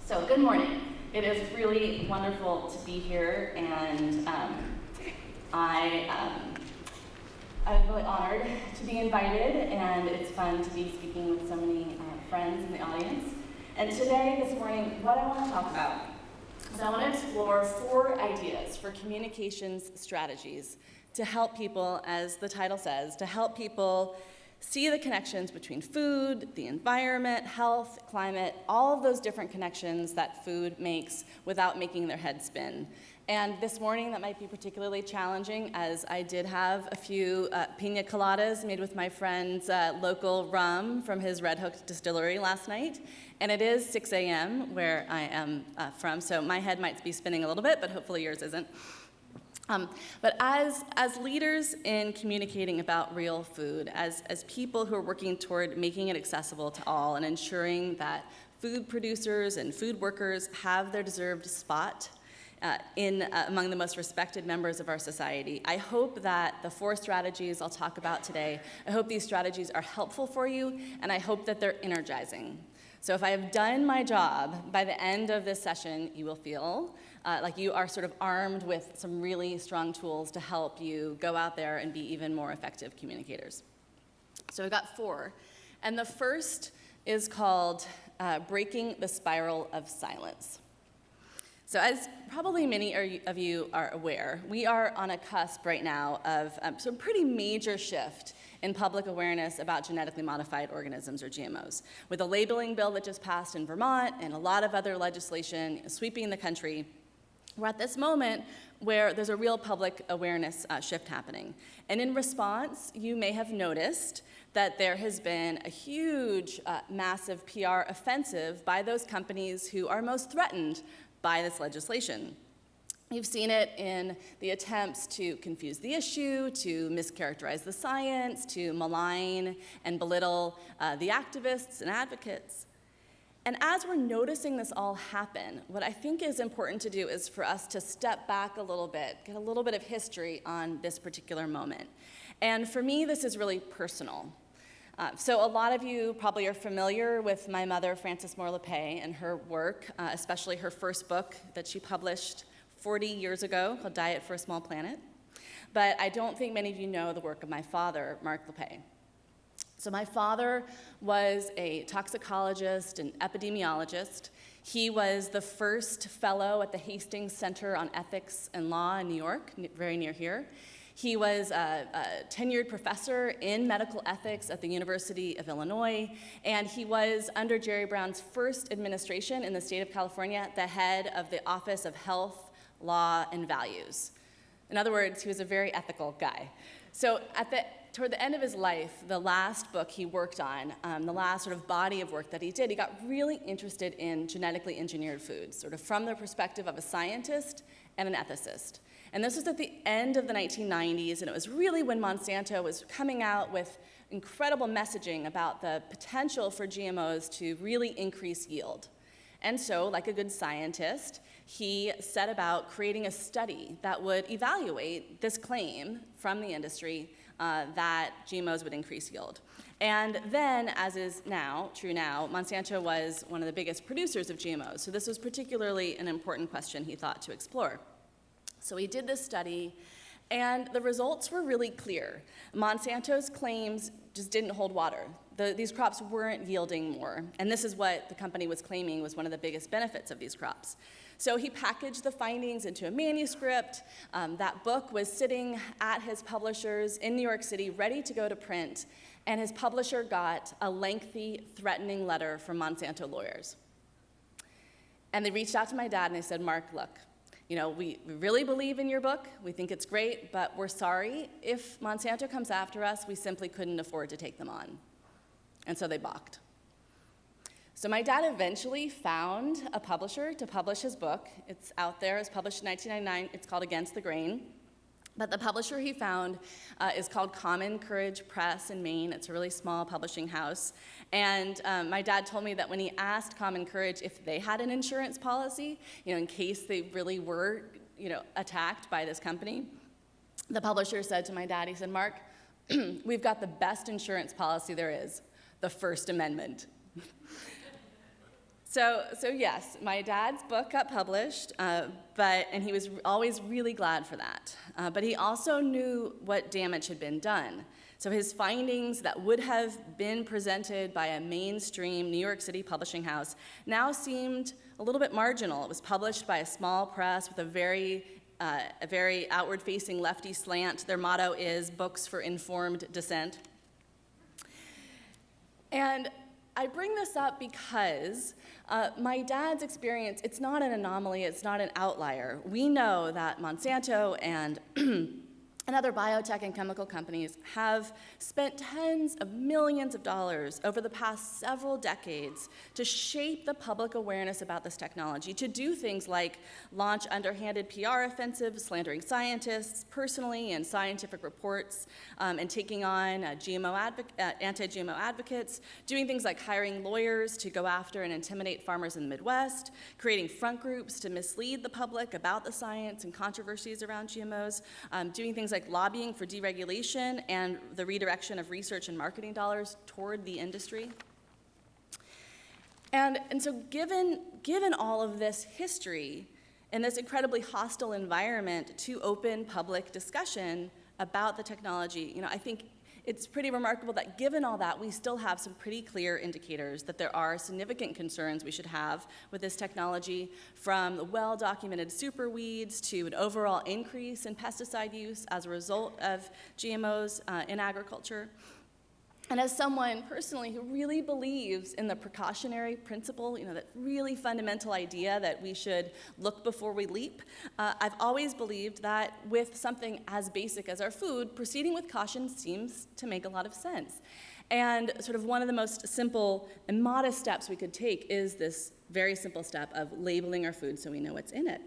So good morning. It is really wonderful to be here, and I'm really honored to be invited, and it's fun to be speaking with so many friends in the audience. And today, this morning, what I want to talk about is I want to explore 4 ideas for communications strategies to help people, as the title says, to help people see the connections between food, the environment, health, climate, all of those different connections that food makes without making their head spin. And this morning, that might be particularly challenging, as I did have a few pina coladas made with my friend's local rum from his Red Hook distillery last night. And it is 6 a.m. where I am from, so my head might be spinning a little bit, but hopefully yours isn't. But as leaders in communicating about real food, as people who are working toward making it accessible to all and ensuring that food producers and food workers have their deserved spot among the most respected members of our society, I hope that the 4 strategies I'll talk about today, I hope these strategies are helpful for you, and I hope that they're energizing. So if I have done my job, by the end of this session, you will feel like you are sort of armed with some really strong tools to help you go out there and be even more effective communicators. So I've got 4. And the first is called Breaking the Spiral of Silence. So as probably many of you are aware, we are on a cusp right now of some pretty major shift in public awareness about genetically modified organisms, or GMOs, with a labeling bill that just passed in Vermont and a lot of other legislation sweeping the country. We're at this moment where there's a real public awareness shift happening. And in response, you may have noticed that there has been a huge, massive PR offensive by those companies who are most threatened by this legislation. You've seen it in the attempts to confuse the issue, to mischaracterize the science, to malign and belittle the activists and advocates. And as we're noticing this all happen, what I think is important to do is for us to step back a little bit, get a little bit of history on this particular moment. And for me, this is really personal. So a lot of you probably are familiar with my mother, Frances Moore Lappe, and her work, especially her first book that she published 40 years ago called Diet for a Small Planet. But I don't think many of you know the work of my father, Mark Lappe. So my father was a toxicologist and epidemiologist. He was the first fellow at the Hastings Center on Ethics and Law in New York, very near here. He was a tenured professor in medical ethics at the University of Illinois, and he was, under Jerry Brown's first administration in the state of California, the head of the Office of Health, Law, and Values. In other words, he was a very ethical guy. So toward the end of his life, the last book he worked on, the last sort of body of work that he did, he got really interested in genetically engineered foods, sort of from the perspective of a scientist and an ethicist. And this was at the end of the 1990s, and it was really when Monsanto was coming out with incredible messaging about the potential for GMOs to really increase yield. And so, like a good scientist, he set about creating a study that would evaluate this claim from the industry that GMOs would increase yield. And then, as is true now, Monsanto was one of the biggest producers of GMOs. So this was particularly an important question he thought to explore. So he did this study, and the results were really clear. Monsanto's claims just didn't hold water. These crops weren't yielding more, and this is what the company was claiming was one of the biggest benefits of these crops. So he packaged the findings into a manuscript. That book was sitting at his publishers in New York City, ready to go to print, and his publisher got a lengthy, threatening letter from Monsanto lawyers. And they reached out to my dad and they said, "Mark, look, we really believe in your book. We think it's great, but we're sorry. If Monsanto comes after us, we simply couldn't afford to take them on." And so they balked. So my dad eventually found a publisher to publish his book. It's out there. It was published in 1999. It's called Against the Grain. But the publisher he found is called Common Courage Press in Maine. It's a really small publishing house. And my dad told me that when he asked Common Courage if they had an insurance policy, in case they really were, attacked by this company, the publisher said to my dad, he said, "Mark, we've got the best insurance policy there is, the First Amendment." So yes, my dad's book got published, and he was always really glad for that. But he also knew what damage had been done. So his findings that would have been presented by a mainstream New York City publishing house now seemed a little bit marginal. It was published by a small press with a very outward-facing lefty slant. Their motto is "Books for Informed Dissent." And I bring this up because my dad's experience, it's not an anomaly, it's not an outlier. We know that Monsanto and other biotech and chemical companies have spent tens of millions of dollars over the past several decades to shape the public awareness about this technology, to do things like launch underhanded PR offensives, slandering scientists personally in scientific reports, and taking on anti-GMO advocates, doing things like hiring lawyers to go after and intimidate farmers in the Midwest, creating front groups to mislead the public about the science and controversies around GMOs, doing things like lobbying for deregulation and the redirection of research and marketing dollars toward the industry. And so given all of this history and this incredibly hostile environment to open public discussion about the technology, I think it's pretty remarkable that given all that, we still have some pretty clear indicators that there are significant concerns we should have with this technology, from the well-documented superweeds to an overall increase in pesticide use as a result of GMOs in agriculture. And as someone personally who really believes in the precautionary principle, that really fundamental idea that we should look before we leap, I've always believed that with something as basic as our food, proceeding with caution seems to make a lot of sense. And sort of one of the most simple and modest steps we could take is this very simple step of labeling our food so we know what's in it.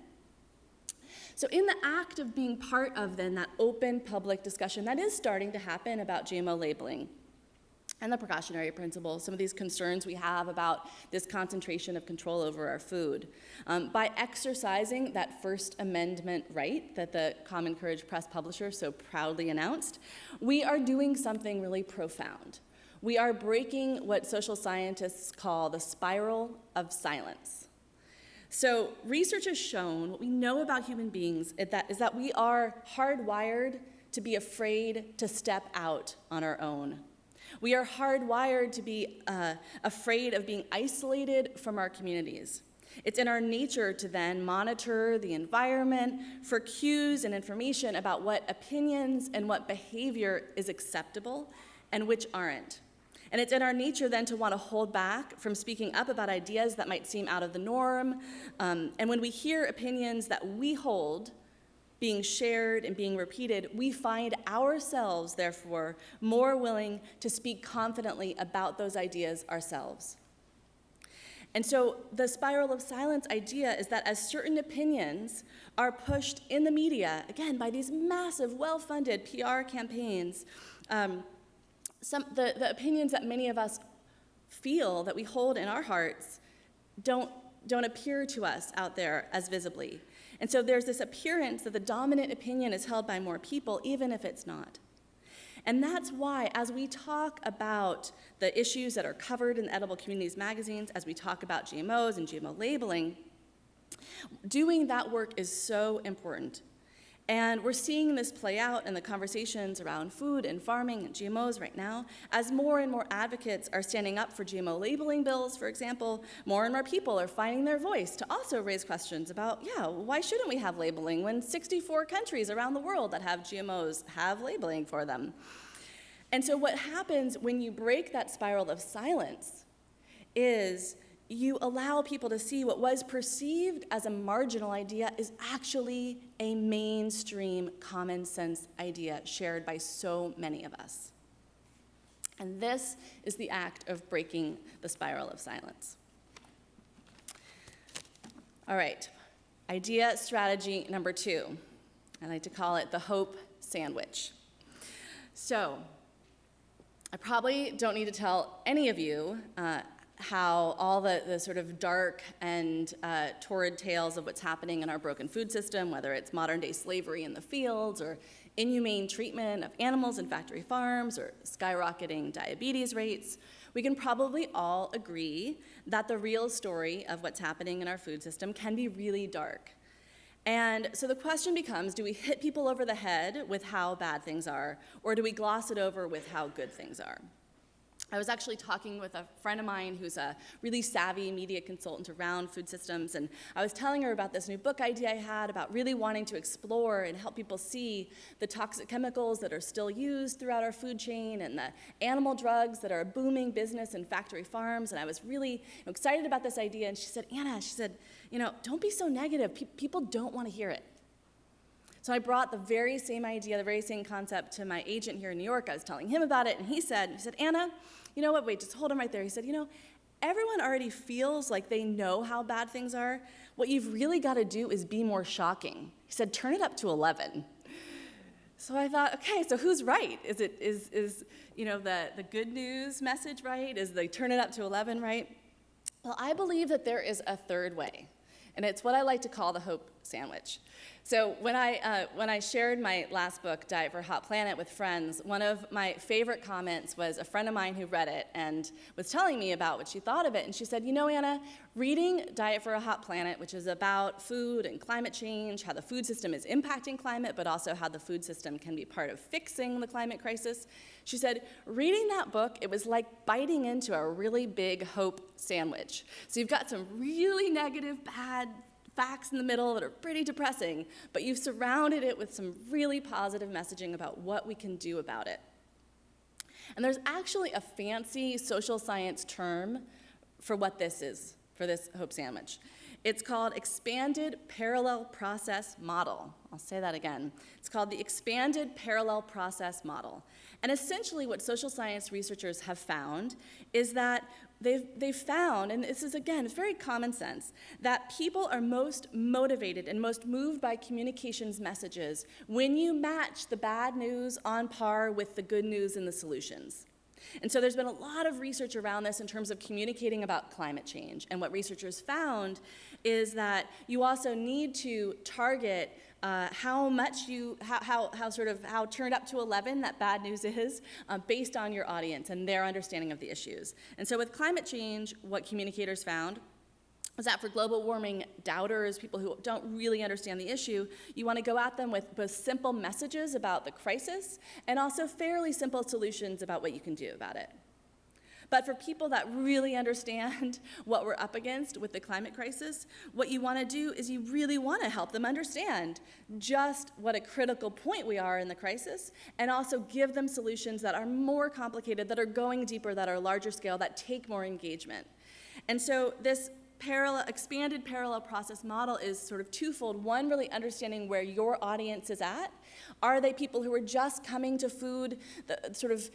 So in the act of being part of then that open public discussion that is starting to happen about GMO labeling, and the precautionary principle, some of these concerns we have about this concentration of control over our food. By exercising that First Amendment right that the Common Courage Press publisher so proudly announced, we are doing something really profound. We are breaking what social scientists call the spiral of silence. So research has shown, what we know about human beings is that we are hardwired to be afraid to step out on our own. We are hardwired to be afraid of being isolated from our communities. It's in our nature to then monitor the environment for cues and information about what opinions and what behavior is acceptable and which aren't. And it's in our nature then to want to hold back from speaking up about ideas that might seem out of the norm. And when we hear opinions that we hold being shared and being repeated, we find ourselves, therefore, more willing to speak confidently about those ideas ourselves. And so the spiral of silence idea is that as certain opinions are pushed in the media, again, by these massive, well-funded PR campaigns, the opinions that many of us feel, that we hold in our hearts, don't appear to us out there as visibly. And so there's this appearance that the dominant opinion is held by more people, even if it's not. And that's why, as we talk about the issues that are covered in Edible Communities magazines, as we talk about GMOs and GMO labeling, doing that work is so important. And we're seeing this play out in the conversations around food and farming and GMOs right now. As more and more advocates are standing up for GMO labeling bills, for example, more and more people are finding their voice to also raise questions about, why shouldn't we have labeling when 64 countries around the world that have GMOs have labeling for them? And so what happens when you break that spiral of silence is you allow people to see what was perceived as a marginal idea is actually a mainstream common sense idea shared by so many of us. And this is the act of breaking the spiral of silence. All right, idea strategy number 2. I like to call it the hope sandwich. So I probably don't need to tell any of you how all the sort of dark and torrid tales of what's happening in our broken food system, whether it's modern-day slavery in the fields or inhumane treatment of animals in factory farms or skyrocketing diabetes rates, we can probably all agree that the real story of what's happening in our food system can be really dark. And so the question becomes, do we hit people over the head with how bad things are, or do we gloss it over with how good things are? I was actually talking with a friend of mine who's a really savvy media consultant around food systems, and I was telling her about this new book idea I had about really wanting to explore and help people see the toxic chemicals that are still used throughout our food chain and the animal drugs that are a booming business in factory farms, and I was really excited about this idea, and she said, Anna, don't be so negative. People don't want to hear it. So I brought the very same idea, the very same concept to my agent here in New York. I was telling him about it, and he said, Anna, you know what, wait, just hold him right there. He said, everyone already feels like they know how bad things are. What you've really got to do is be more shocking. He said, turn it up to 11. So I thought, okay, so who's right? Is the good news message right? Is they turn it up to 11 right? Well, I believe that there is a third way, and it's what I like to call the hope sandwich. So when I shared my last book, Diet for a Hot Planet, with friends, one of my favorite comments was a friend of mine who read it and was telling me about what she thought of it. And she said, Anna, reading Diet for a Hot Planet, which is about food and climate change, how the food system is impacting climate, but also how the food system can be part of fixing the climate crisis, she said, reading that book, it was like biting into a really big hope sandwich. So you've got some really negative, bad facts in the middle that are pretty depressing, but you've surrounded it with some really positive messaging about what we can do about it. And there's actually a fancy social science term for what this is, for this hope sandwich. It's called expanded parallel process model. I'll say that again. It's called the expanded parallel process model. And essentially what social science researchers have found is that they've found, and this is, again, it's very common sense, that people are most motivated and most moved by communications messages when you match the bad news on par with the good news and the solutions. And so there's been a lot of research around this in terms of communicating about climate change. And what researchers found is that you also need to target how turned up to 11 that bad news is based on your audience and their understanding of the issues. And so with climate change, what communicators found was that for global warming doubters, people who don't really understand the issue, you want to go at them with both simple messages about the crisis and also fairly simple solutions about what you can do about it. But for people that really understand what we're up against with the climate crisis, what you want to do is you really want to help them understand just what a critical point we are in the crisis, and also give them solutions that are more complicated, that are going deeper, that are larger scale, that take more engagement. And so this expanded parallel process model is sort of twofold. One, really understanding where your audience is at. Are they people who are just coming to food, sort of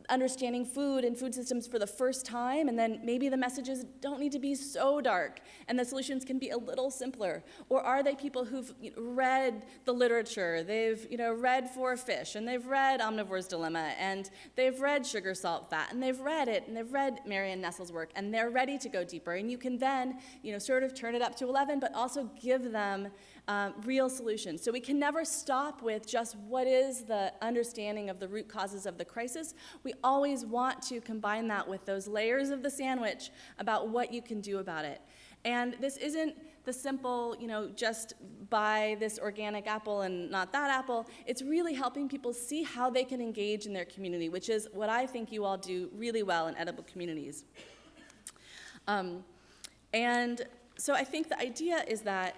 understanding food and food systems for the first time, and then maybe the messages don't need to be so dark and the solutions can be a little simpler? Or are they people who've read the literature, they've read For Fish, and they've read Omnivore's Dilemma, and they've read Sugar, Salt, Fat, and they've read it, and they've read Marianne Nessel's work, and they're ready to go deeper, and you can then sort of turn it up to 11, but also give them real solutions. So we can never stop with just what is the understanding of the root causes of the crisis. We always want to combine that with those layers of the sandwich about what you can do about it. And this isn't the simple, just buy this organic apple and not that apple. It's really helping people see how they can engage in their community, which is what I think you all do really well in edible communities. And so I think the idea is that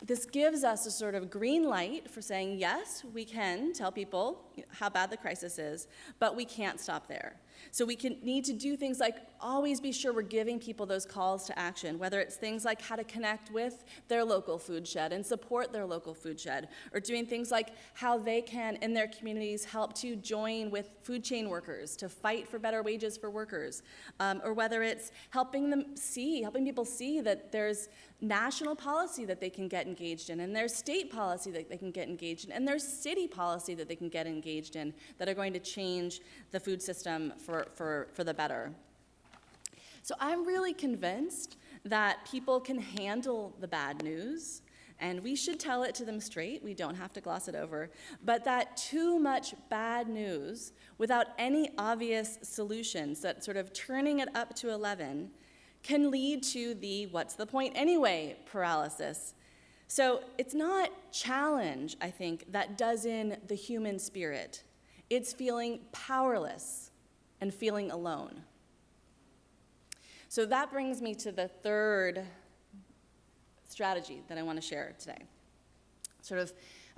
this gives us a sort of green light for saying, yes, we can tell people how bad the crisis is, but we can't stop there. So we need to do things like always be sure we're giving people those calls to action, whether it's things like how to connect with their local food shed and support their local food shed, or doing things like how they can, in their communities, help to join with food chain workers to fight for better wages for workers, or whether it's helping people see that there's national policy that they can get engaged in, and there's state policy that they can get engaged in, and there's city policy that they can get engaged in that are going to change the food system for the better. So I'm really convinced that people can handle the bad news, and we should tell it to them straight. We don't have to gloss it over. But that too much bad news without any obvious solutions, that sort of turning it up to 11, can lead to the what's the point anyway paralysis. So it's not challenge, I think, that does in the human spirit. It's feeling powerless and feeling alone. So that brings me to the third strategy that I want to share today.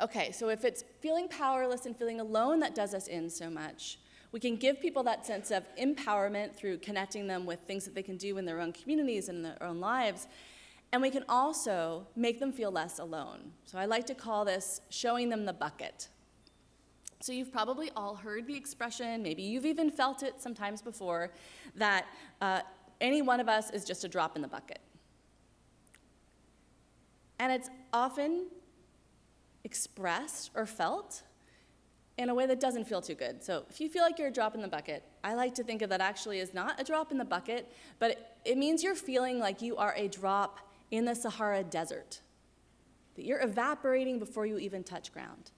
Okay, so if it's feeling powerless and feeling alone that does us in so much, we can give people that sense of empowerment through connecting them with things that they can do in their own communities and in their own lives, and we can also make them feel less alone. So I like to call this showing them the bucket. So you've probably all heard the expression, maybe you've even felt it sometimes before, that any one of us is just a drop in the bucket. And it's often expressed or felt in a way that doesn't feel too good. So if you feel like you're a drop in the bucket, I like to think of that actually as not a drop in the bucket, but it means you're feeling like you are a drop in the Sahara Desert, that you're evaporating before you even touch ground.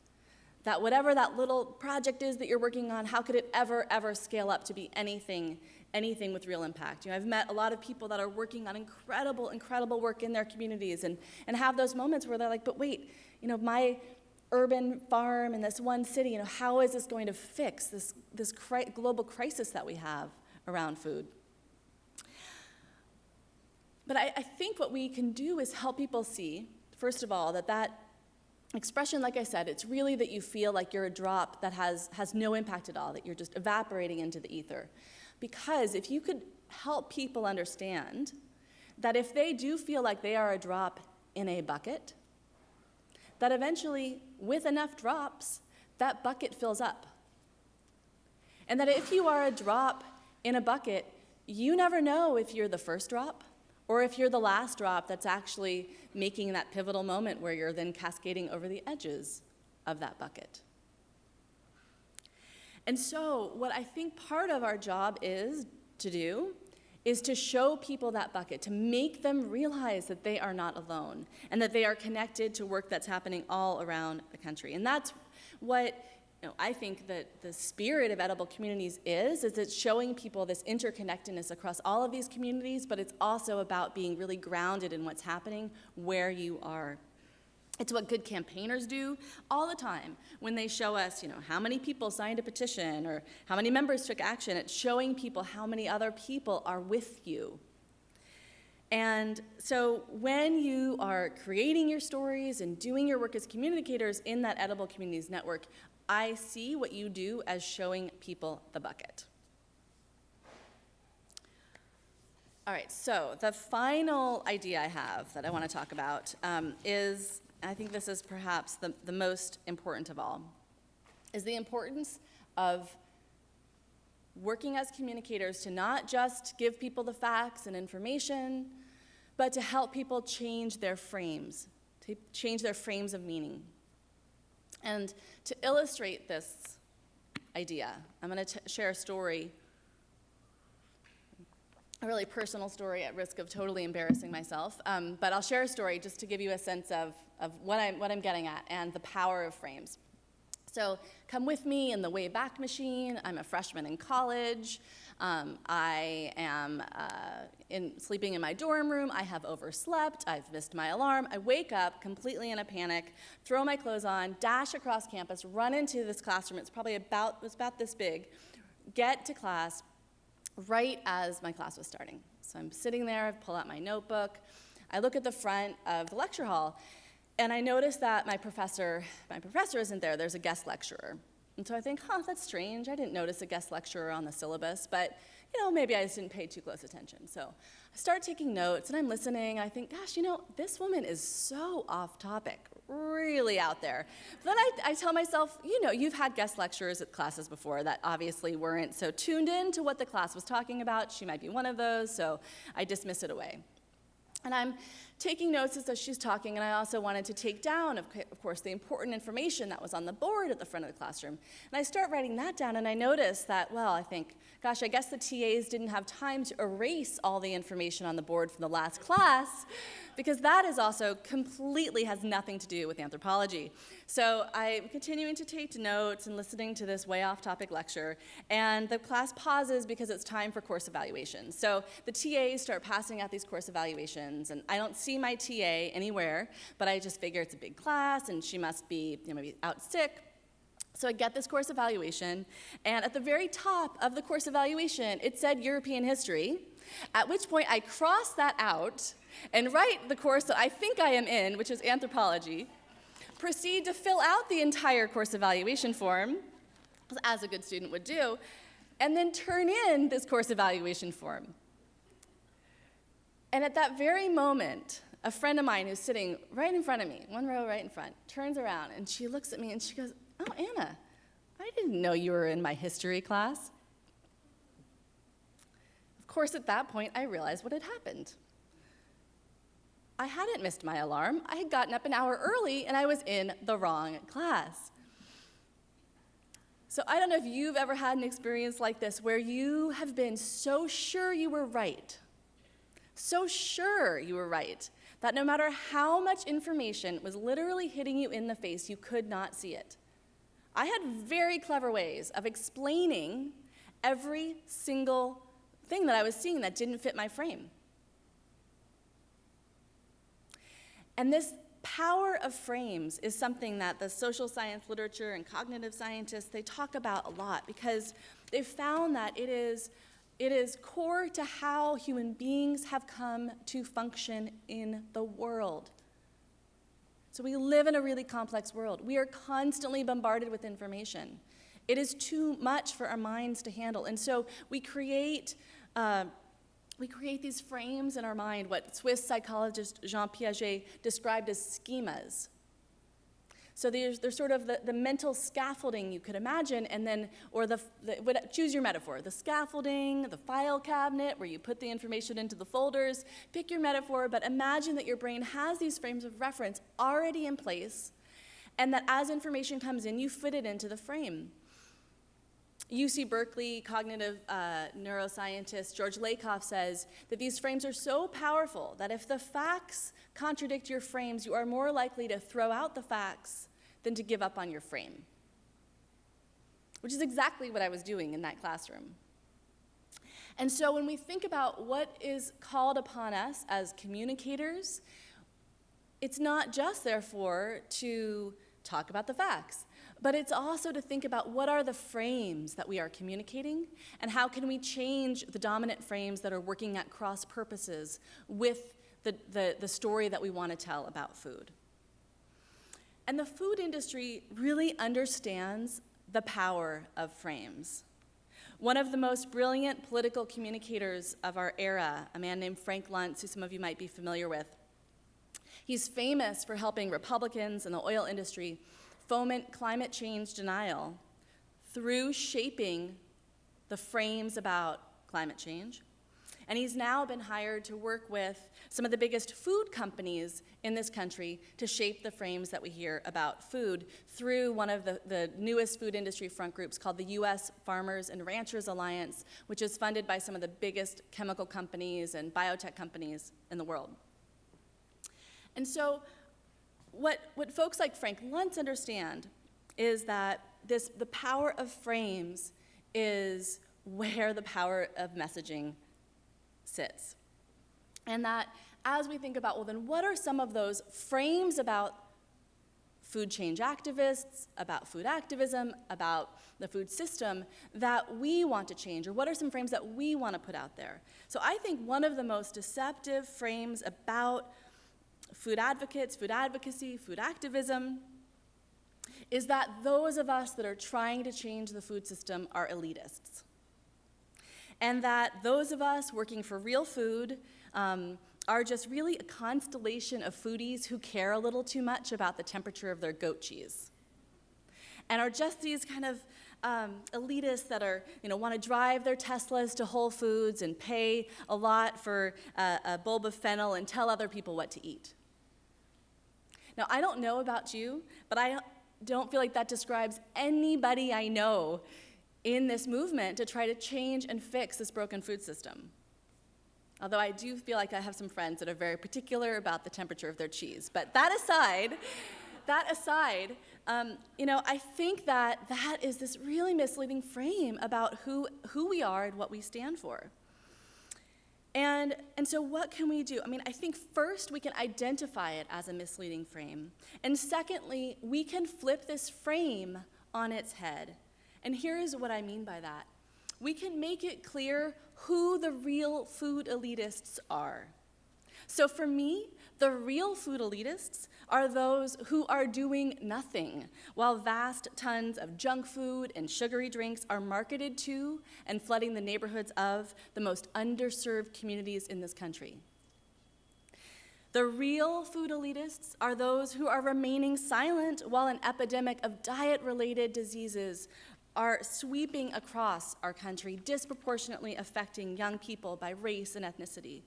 That whatever that little project is that you're working on, how could it ever scale up to be anything with real impact? I've met a lot of people that are working on incredible work in their communities and have those moments where they're like, but wait, my urban farm in this one city, how is this going to fix this global crisis that we have around food? But I think what we can do is help people see, first of all, that expression, like I said, it's really that you feel like you're a drop that has no impact at all, that you're just evaporating into the ether. Because if you could help people understand that if they do feel like they are a drop in a bucket, that eventually, with enough drops, that bucket fills up. And that if you are a drop in a bucket, you never know if you're the first drop or if you're the last drop that's actually making that pivotal moment where you're then cascading over the edges of that bucket. And so what I think part of our job is to do is to show people that bucket, to make them realize that they are not alone and that they are connected to work that's happening all around the country. And that's what I think that the spirit of Edible Communities is it's showing people this interconnectedness across all of these communities, but it's also about being really grounded in what's happening where you are. It's what good campaigners do all the time when they show us, how many people signed a petition or how many members took action. It's showing people how many other people are with you. And so when you are creating your stories and doing your work as communicators in that Edible Communities network, I see what you do as showing people the bucket. All right, so the final idea I have that I want to talk about is, I think this is perhaps the most important of all, is the importance of working as communicators to not just give people the facts and information, but to help people change their frames, to change their frames of meaning. And to illustrate this idea, I'm going to share a story, a really personal story at risk of totally embarrassing myself, but I'll share a story just to give you a sense of what I'm getting at and the power of frames. So come with me in the Wayback Machine. I'm a freshman in college. I am sleeping in my dorm room. I have overslept. I've missed my alarm. I wake up completely in a panic, throw my clothes on, dash across campus, run into this classroom. It's about this big. Get to class right as my class was starting. So I'm sitting there. I pull out my notebook. I look at the front of the lecture hall, and I notice that my professor isn't there. There's a guest lecturer. And so I think, that's strange. I didn't notice a guest lecturer on the syllabus, but maybe I just didn't pay too close attention. So I start taking notes, and I'm listening, and I think, gosh, this woman is so off topic, really out there. But then I tell myself, you've had guest lecturers at classes before that obviously weren't so tuned in to what the class was talking about. She might be one of those, so I dismiss it away. And I'm taking notes as she's talking, and I also wanted to take down, of course, the important information that was on the board at the front of the classroom. And I start writing that down, and I notice that, I think, gosh, I guess the TAs didn't have time to erase all the information on the board from the last class. because that is also completely has nothing to do with anthropology. So I'm continuing to take notes and listening to this way off-topic lecture, and the class pauses because it's time for course evaluation. So the TAs start passing out these course evaluations, and I don't see my TA anywhere, but I just figure it's a big class, and she must be maybe out sick. So I get this course evaluation, and at the very top of the course evaluation, it said European history, at which point I cross that out and write the course that I think I am in, which is anthropology, proceed to fill out the entire course evaluation form, as a good student would do, and then turn in this course evaluation form. And at that very moment, a friend of mine who's sitting right in front of me, one row right in front, turns around and she looks at me and she goes, "Oh, Anna, I didn't know you were in my history class." Of course, at that point, I realized what had happened. I hadn't missed my alarm. I had gotten up an hour early, and I was in the wrong class. So I don't know if you've ever had an experience like this where you have been so sure you were right, that no matter how much information was literally hitting you in the face, you could not see it. I had very clever ways of explaining every single thing that I was seeing that didn't fit my frame. And this power of frames is something that the social science literature and cognitive scientists, they talk about a lot, because they've found that it is core to how human beings have come to function in the world. So we live in a really complex world. We are constantly bombarded with information. It is too much for our minds to handle. And so we create these frames in our mind, what Swiss psychologist Jean Piaget described as schemas. So there's sort of the mental scaffolding you could imagine, and then, choose your metaphor, the scaffolding, the file cabinet where you put the information into the folders, pick your metaphor, but imagine that your brain has these frames of reference already in place, and that as information comes in, you fit it into the frame. UC Berkeley cognitive neuroscientist George Lakoff says that these frames are so powerful that if the facts contradict your frames, you are more likely to throw out the facts than to give up on your frame, which is exactly what I was doing in that classroom. And so when we think about what is called upon us as communicators, it's not just, therefore, to talk about the facts, but it's also to think about what are the frames that we are communicating, and how can we change the dominant frames that are working at cross purposes with the story that we want to tell about food. And the food industry really understands the power of frames. One of the most brilliant political communicators of our era, a man named Frank Luntz, who some of you might be familiar with, he's famous for helping Republicans and the oil industry foment climate change denial through shaping the frames about climate change. And he's now been hired to work with some of the biggest food companies in this country to shape the frames that we hear about food through one of the newest food industry front groups called the U.S. Farmers and Ranchers Alliance, which is funded by some of the biggest chemical companies and biotech companies in the world. And so what folks like Frank Luntz understand is that the power of frames is where the power of messaging sits. And that as we think about, well, then what are some of those frames about food change activists, about food activism, about the food system that we want to change, or what are some frames that we want to put out there? So I think one of the most deceptive frames about food advocates, food advocacy, food activism, is that those of us that are trying to change the food system are elitists. And that those of us working for real food are just really a constellation of foodies who care a little too much about the temperature of their goat cheese. And are just these kind of elitists that are, want to drive their Teslas to Whole Foods and pay a lot for a bulb of fennel and tell other people what to eat. Now, I don't know about you, but I don't feel like that describes anybody I know in this movement to try to change and fix this broken food system. Although I do feel like I have some friends that are very particular about the temperature of their cheese. But that aside, I think that is this really misleading frame about who we are and what we stand for. And so what can we do? I think first we can identify it as a misleading frame. And secondly, we can flip this frame on its head. And here's what I mean by that. We can make it clear who the real food elitists are. So for me, the real food elitists are those who are doing nothing while vast tons of junk food and sugary drinks are marketed to and flooding the neighborhoods of the most underserved communities in this country. The real food elitists are those who are remaining silent while an epidemic of diet-related diseases are sweeping across our country, disproportionately affecting young people by race and ethnicity.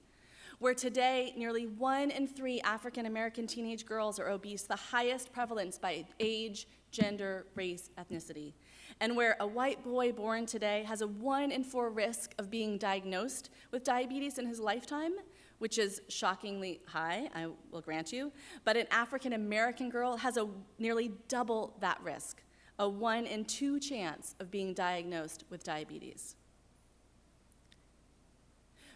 Where today, nearly 1 in 3 African-American teenage girls are obese, the highest prevalence by age, gender, race, ethnicity. And where a white boy born today has a 1 in 4 risk of being diagnosed with diabetes in his lifetime, which is shockingly high, I will grant you, but an African-American girl has a nearly double that risk, a 1 in 2 chance of being diagnosed with diabetes.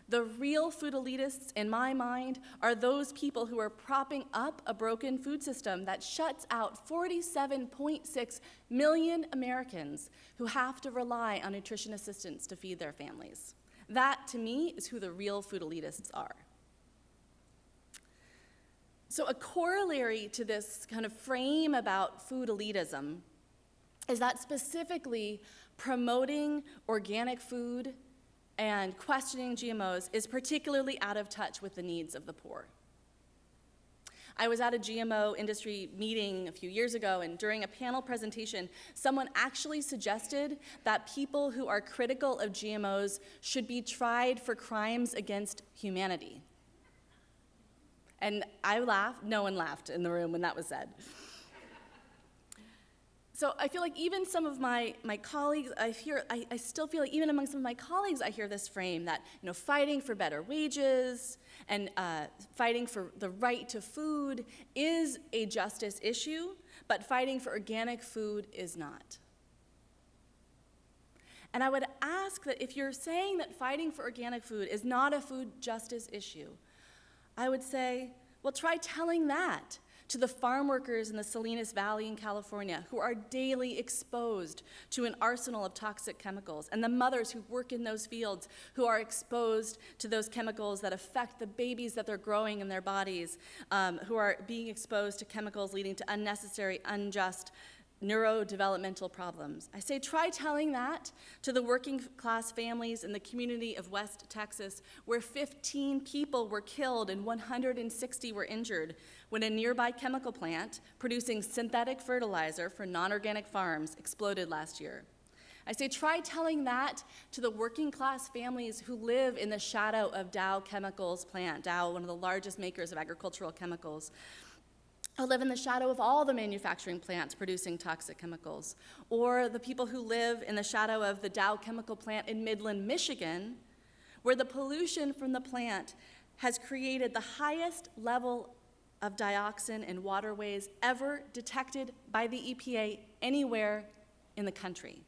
The real food elitists, in my mind, are those people who are propping up a broken food system that shuts out 47.6 million Americans who have to rely on nutrition assistance to feed their families. That, to me, is who the real food elitists are. So a corollary to this kind of frame about food elitism is that specifically promoting organic food and questioning GMOs is particularly out of touch with the needs of the poor. I was at a GMO industry meeting a few years ago, and during a panel presentation, someone actually suggested that people who are critical of GMOs should be tried for crimes against humanity. And I laughed, no one laughed in the room when that was said. So I feel like even some of my colleagues, I still feel like even among some of my colleagues, I hear this frame that, fighting for better wages and fighting for the right to food is a justice issue, but fighting for organic food is not. And I would ask that if you're saying that fighting for organic food is not a food justice issue, I would say, well, try telling that to the farm workers in the Salinas Valley in California who are daily exposed to an arsenal of toxic chemicals, and the mothers who work in those fields who are exposed to those chemicals that affect the babies that they're growing in their bodies, who are being exposed to chemicals leading to unnecessary, unjust neurodevelopmental problems. I say try telling that to the working class families in the community of West Texas where 15 people were killed and 160 were injured when a nearby chemical plant producing synthetic fertilizer for non-organic farms exploded last year. I say try telling that to the working class families who live in the shadow of Dow Chemicals plant, Dow, one of the largest makers of agricultural chemicals, who live in the shadow of all the manufacturing plants producing toxic chemicals, or the people who live in the shadow of the Dow chemical plant in Midland, Michigan, where the pollution from the plant has created the highest level of dioxin in waterways ever detected by the EPA anywhere in the country.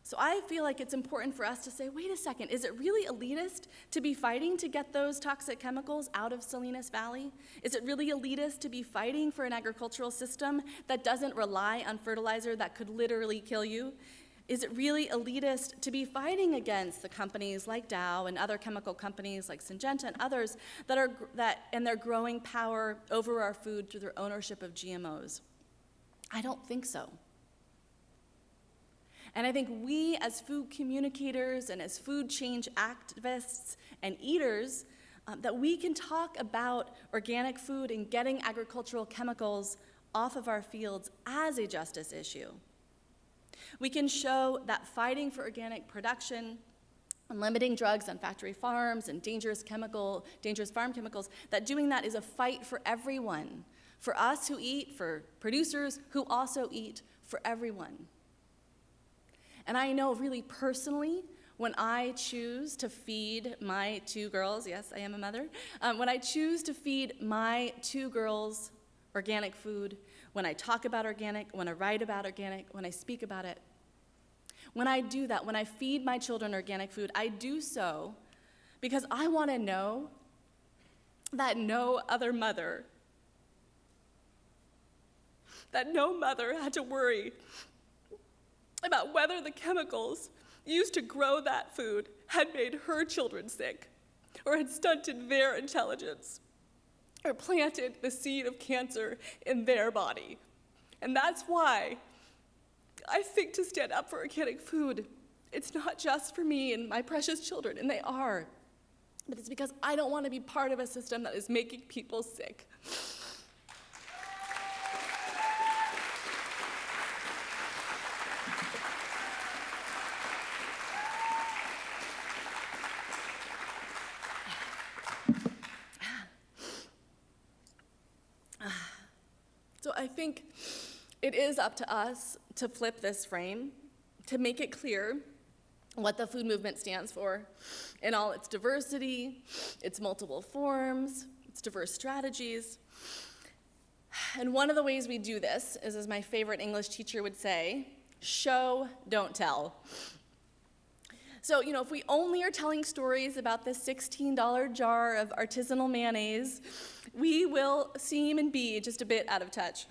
So I feel like it's important for us to say, wait a second, is it really elitist to be fighting to get those toxic chemicals out of Salinas Valley? Is it really elitist to be fighting for an agricultural system that doesn't rely on fertilizer that could literally kill you? Is it really elitist to be fighting against the companies like Dow and other chemical companies like Syngenta and others and their growing power over our food through their ownership of GMOs? I don't think so. And I think we, as food communicators and as food change activists and eaters, that we can talk about organic food and getting agricultural chemicals off of our fields as a justice issue. We can show that fighting for organic production and limiting drugs on factory farms and dangerous farm chemicals, that doing that is a fight for everyone, for us who eat, for producers who also eat, for everyone. And I know really personally when I choose to feed my 2 girls, yes, I am a mother, when I choose to feed my 2 girls organic food, when I talk about organic, when I write about organic, when I speak about it, when I do that, when I feed my children organic food, I do so because I want to know that no mother had to worry about whether the chemicals used to grow that food had made her children sick, or had stunted their intelligence, or planted the seed of cancer in their body. And that's why I think to stand up for organic food, it's not just for me and my precious children, and they are, but it's because I don't want to be part of a system that is making people sick. So I think it is up to us to flip this frame, to make it clear what the food movement stands for in all its diversity, its multiple forms, its diverse strategies. And one of the ways we do this is, as my favorite English teacher would say, show, don't tell. So, if we only are telling stories about this $16 jar of artisanal mayonnaise, we will seem and be just a bit out of touch.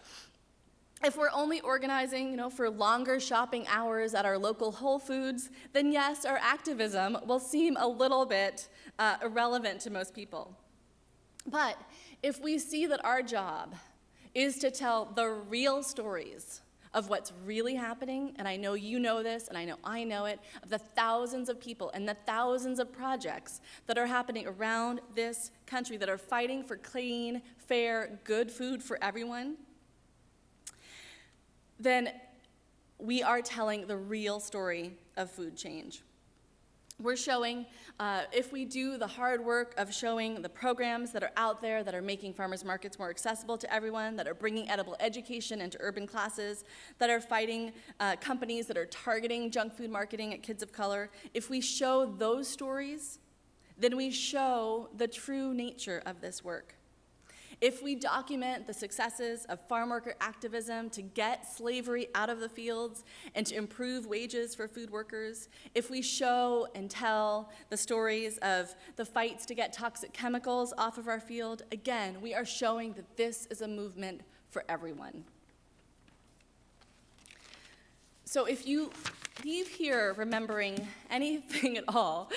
If we're only organizing, for longer shopping hours at our local Whole Foods, then yes, our activism will seem a little bit irrelevant to most people. But if we see that our job is to tell the real stories of what's really happening, and I know you know this, and I know I know it, of the thousands of people and the thousands of projects that are happening around this country that are fighting for clean, fair, good food for everyone, then we are telling the real story of food change. We're showing, if we do the hard work of showing the programs that are out there that are making farmers markets more accessible to everyone, that are bringing edible education into urban classes, that are fighting companies that are targeting junk food marketing at kids of color, if we show those stories, then we show the true nature of this work. If we document the successes of farm worker activism to get slavery out of the fields and to improve wages for food workers, if we show and tell the stories of the fights to get toxic chemicals off of our field, again, we are showing that this is a movement for everyone. So if you leave here remembering anything at all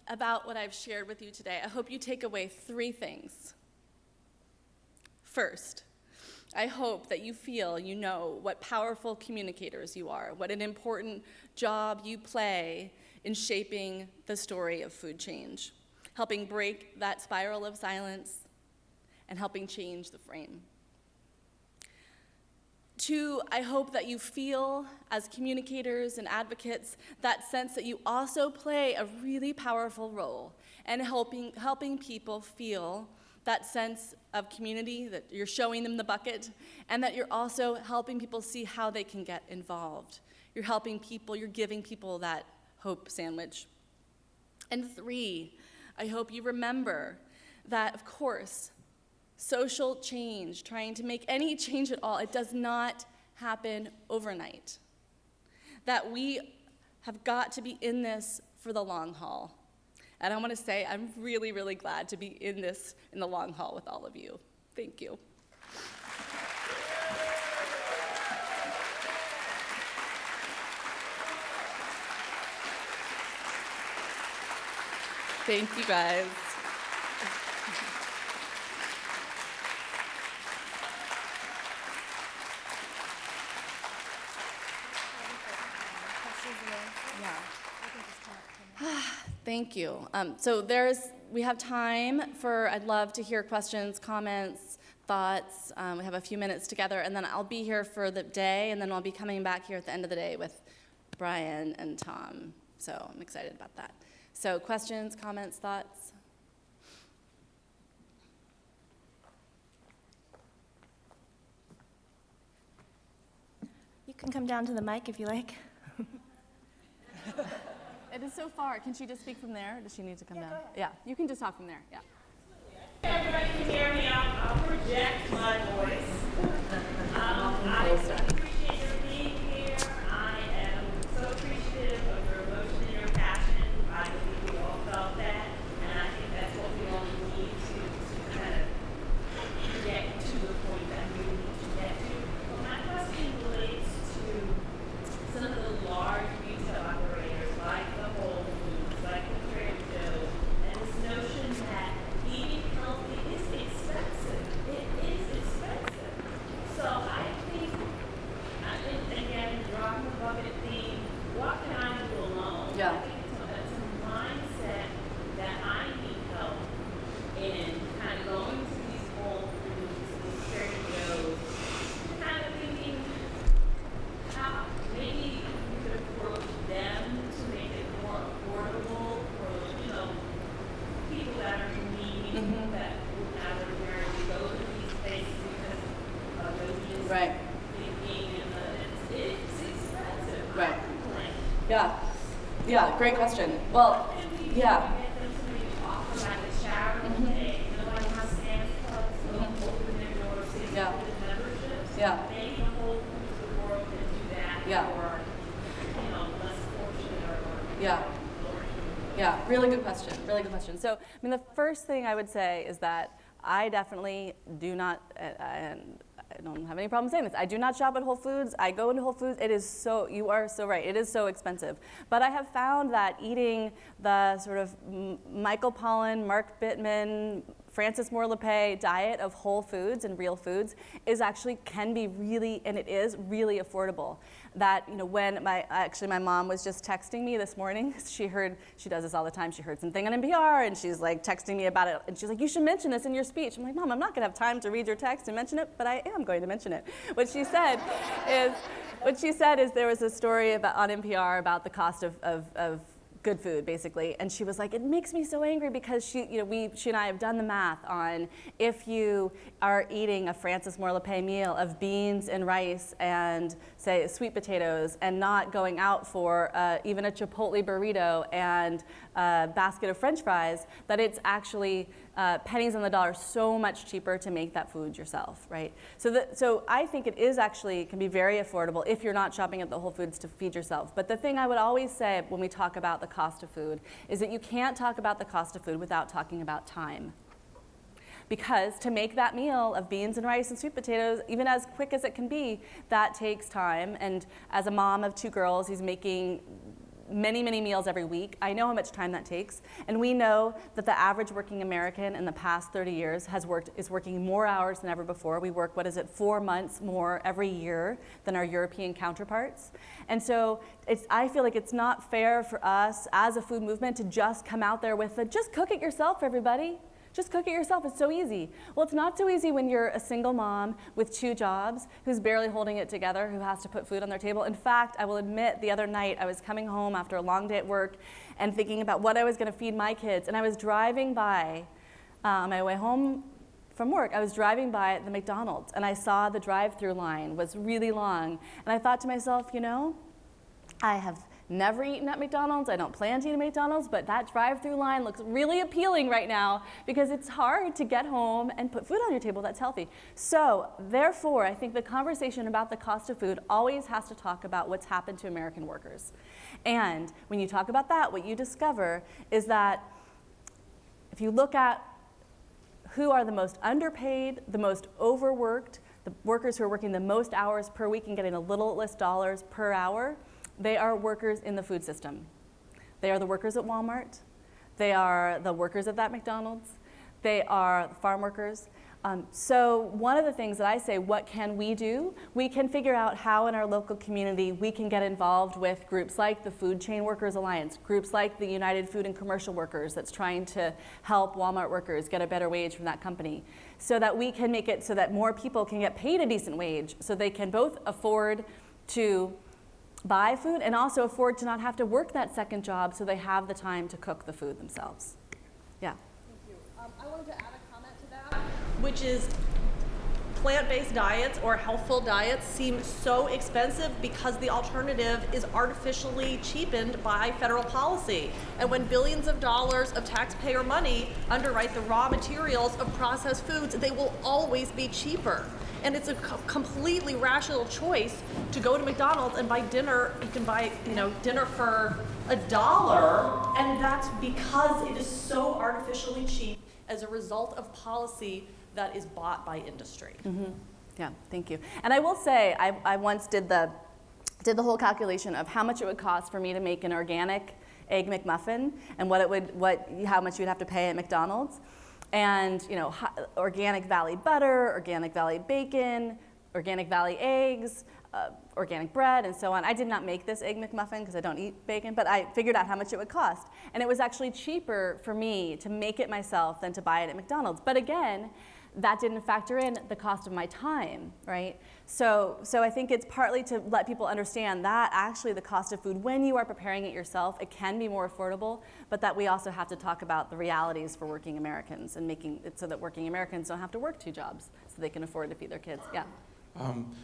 about what I've shared with you today, I hope you take away 3 things. First, I hope that you feel you know what powerful communicators you are, what an important job you play in shaping the story of food change, helping break that spiral of silence and helping change the frame. 2, I hope that you feel, as communicators and advocates, that sense that you also play a really powerful role in helping people feel that sense of community, that you're showing them the bucket, and that you're also helping people see how they can get involved. You're helping people, you're giving people that hope sandwich. And 3, I hope you remember that, of course, social change, trying to make any change at all, it does not happen overnight. That we have got to be in this for the long haul. And I want to say I'm really, really glad to be in this in the long haul with all of you. Thank you. Thank you, guys. Thank you. So we have time for, I'd love to hear questions, comments, thoughts. We have a few minutes together, and then I'll be here for the day, and then I'll be coming back here at the end of the day with Brian and Tom. So I'm excited about that. So questions, comments, thoughts? You can come down to the mic if you like. It is so far. Can she just speak from there? Or does she need to come down? Yeah, you can just talk from there. Yeah. Everybody can hear me. I'll project my voice. I appreciate your being here. I am so appreciative of your emotion and your passion. I believe we all felt that, and I think that's what we all need to kind of get to the point that we need to get to. Well, my question relates to some of the large retail operators, like the Whole Foods, like the Trader Joe's, and this notion that eating healthy is expensive. It is expensive. So I think, again, dropping the bucket theme, what can I do alone? Yeah. I think it's a mindset that I need help in kind of going to these Whole Foods, these Trader Joe's, kind of thinking how maybe we could approach them to make it more affordable for, people that are in need, that would not ordinarily go to these places because of the means Right. thinking and it's expensive. Right. Like, Yeah. Yeah, great question. Well, yeah. get them to maybe offer like a charitable day, like how Sam's Clubs open their doors, to Yeah. memberships. Yeah. Maybe the Whole Foods of the world can do that Yeah. for, less fortunate or Yeah. lower income. Yeah, really good question. Really good question. So, I mean, the first thing I would say is that I definitely do not, and I don't have any problem saying this, I do not shop at Whole Foods. I go into Whole Foods. It is so, you are so right, it is so expensive. But I have found that eating the sort of Michael Pollan, Mark Bittman, Francis Moore Lappe diet of whole foods and real foods is actually can be really, and it is really affordable. That, when my mom was just texting me this morning, she does this all the time, she heard something on NPR and she's like texting me about it and she's like, you should mention this in your speech. I'm like, Mom, I'm not gonna have time to read your text and mention it, but I am going to mention it. What she said is there was a story on NPR about the cost of good food, basically, and she was like, it makes me so angry because she and I have done the math on if you are eating a Francis Moore Lappe meal of beans and rice and say sweet potatoes and not going out for even a Chipotle burrito and a basket of French fries, that it's actually pennies on the dollar so much cheaper to make that food yourself, right? So I think it is actually can be very affordable if you're not shopping at the Whole Foods to feed yourself. But the thing I would always say when we talk about the cost of food is that you can't talk about the cost of food without talking about time. Because to make that meal of beans and rice and sweet potatoes, even as quick as it can be, that takes time. And as a mom of 2 girls who's making many, many meals every week, I know how much time that takes. And we know that the average working American in the past 30 years is working more hours than ever before. We work, 4 months more every year than our European counterparts. And so I feel like it's not fair for us as a food movement to just come out there with just cook it yourself, everybody. Just cook it yourself, it's so easy. Well, it's not so easy when you're a single mom with 2 jobs who's barely holding it together, who has to put food on their table. In fact, I will admit the other night I was coming home after a long day at work and thinking about what I was gonna feed my kids. And I was driving by, on my way home from work, I was driving by the McDonald's and I saw the drive-through line was really long. And I thought to myself, I have never eaten at McDonald's. I don't plan to eat at McDonald's, but that drive-through line looks really appealing right now because it's hard to get home and put food on your table that's healthy. So, therefore, I think the conversation about the cost of food always has to talk about what's happened to American workers. And when you talk about that, what you discover is that if you look at who are the most underpaid, the most overworked, the workers who are working the most hours per week and getting the littlest dollars per hour, they are workers in the food system. They are the workers at Walmart. They are the workers at that McDonald's. They are farm workers. So one of the things that I say, what can we do? We can figure out how in our local community we can get involved with groups like the Food Chain Workers Alliance, groups like the United Food and Commercial Workers that's trying to help Walmart workers get a better wage from that company, so that we can make it so that more people can get paid a decent wage, so they can both afford to buy food and also afford to not have to work that second job so they have the time to cook the food themselves. Yeah. Thank you. I wanted to add a comment to that, which is plant-based diets or healthful diets seem so expensive because the alternative is artificially cheapened by federal policy. And when billions of dollars of taxpayer money underwrite the raw materials of processed foods, they will always be cheaper. And it's a completely rational choice to go to McDonald's and buy dinner. You can buy, dinner for $1, and that's because it is so artificially cheap as a result of policy that is bought by industry. Mm-hmm. Yeah, thank you. And I will say, I once did the whole calculation of how much it would cost for me to make an organic Egg McMuffin and how much you'd have to pay at McDonald's. And Organic Valley butter, Organic Valley bacon, Organic Valley eggs, organic bread, and so on. I did not make this Egg McMuffin because I don't eat bacon, but I figured out how much it would cost. And it was actually cheaper for me to make it myself than to buy it at McDonald's. But again, that didn't factor in the cost of my time, right? So I think it's partly to let people understand that actually the cost of food, when you are preparing it yourself, it can be more affordable, but that we also have to talk about the realities for working Americans and making it so that working Americans don't have to work 2 jobs so they can afford to feed their kids. Yeah.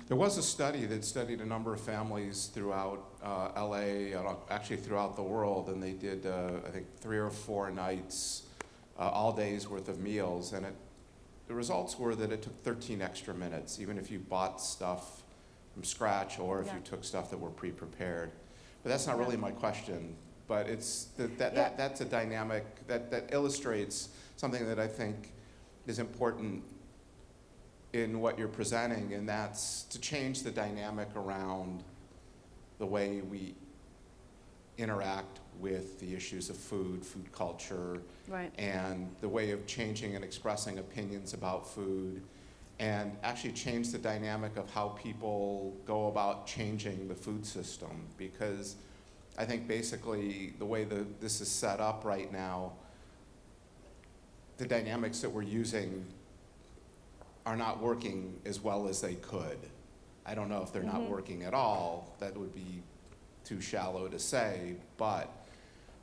There was a study that studied a number of families throughout LA, actually throughout the world, and they did, I think, 3 or 4 nights, all days worth of meals, and the results were that it took 13 extra minutes, even if you bought stuff from scratch or if you took stuff that were pre-prepared. But that's not really my question. But it's that's a dynamic that illustrates something that I think is important in what you're presenting, and that's to change the dynamic around the way we interact with the issues of food culture, right, and the way of changing and expressing opinions about food, and actually change the dynamic of how people go about changing the food system. Because I think basically the way this is set up right now, the dynamics that we're using are not working as well as they could. I don't know if they're not working at all. That would be too shallow to say, but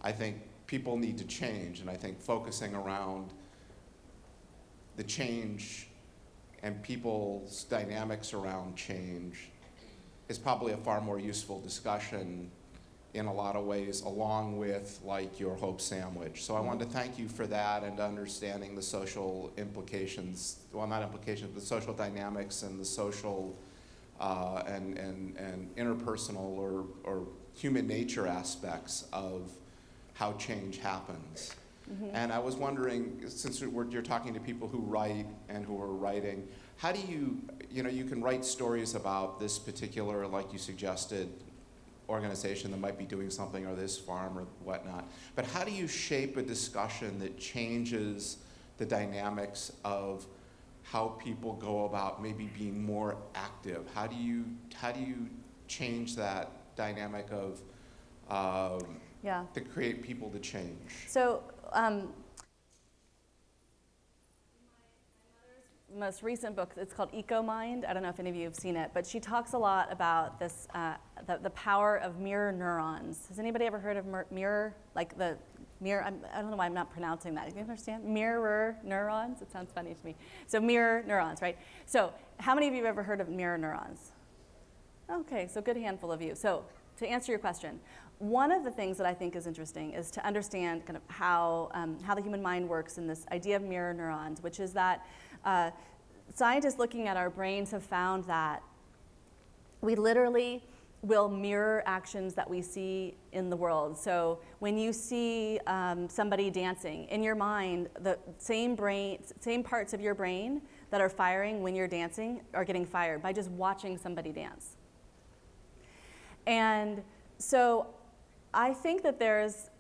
I think people need to change, and I think focusing around the change and people's dynamics around change is probably a far more useful discussion in a lot of ways, along with like your hope sandwich. So I wanted to thank you for that and understanding the social implications, well, not implications, but social dynamics and the social and interpersonal or human nature aspects of how change happens. And I was wondering, since you're talking to people who write and who are writing, how do you can write stories about this particular, like you suggested, organization that might be doing something, or this farm or whatnot, but how do you shape a discussion that changes the dynamics of how people go about maybe being more active? How do you change that dynamic of to create people to change? So most recent book, it's called Eco Mind. I don't know if any of you have seen it, but she talks a lot about this, the power of mirror neurons. Has anybody ever heard of mirror, like the mirror? I don't know why I'm not pronouncing that. Do you understand? Mirror neurons? It sounds funny to me. So mirror neurons, right? So how many of you have ever heard of mirror neurons? Okay, so good handful of you. So to answer your question, one of the things that I think is interesting is to understand kind of how the human mind works in this idea of mirror neurons, which is that scientists looking at our brains have found that we literally will mirror actions that we see in the world. So when you see somebody dancing, in your mind, the same parts of your brain that are firing when you're dancing are getting fired by just watching somebody dance. And so I think that there's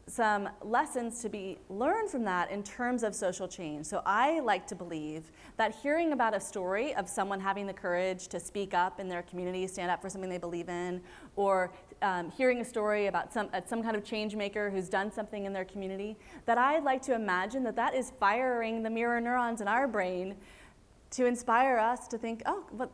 some lessons to be learned from that in terms of social change. So I like to believe that hearing about a story of someone having the courage to speak up in their community, stand up for something they believe in, or hearing a story about some kind of change maker who's done something in their community, that I'd like to imagine that is firing the mirror neurons in our brain to inspire us to think,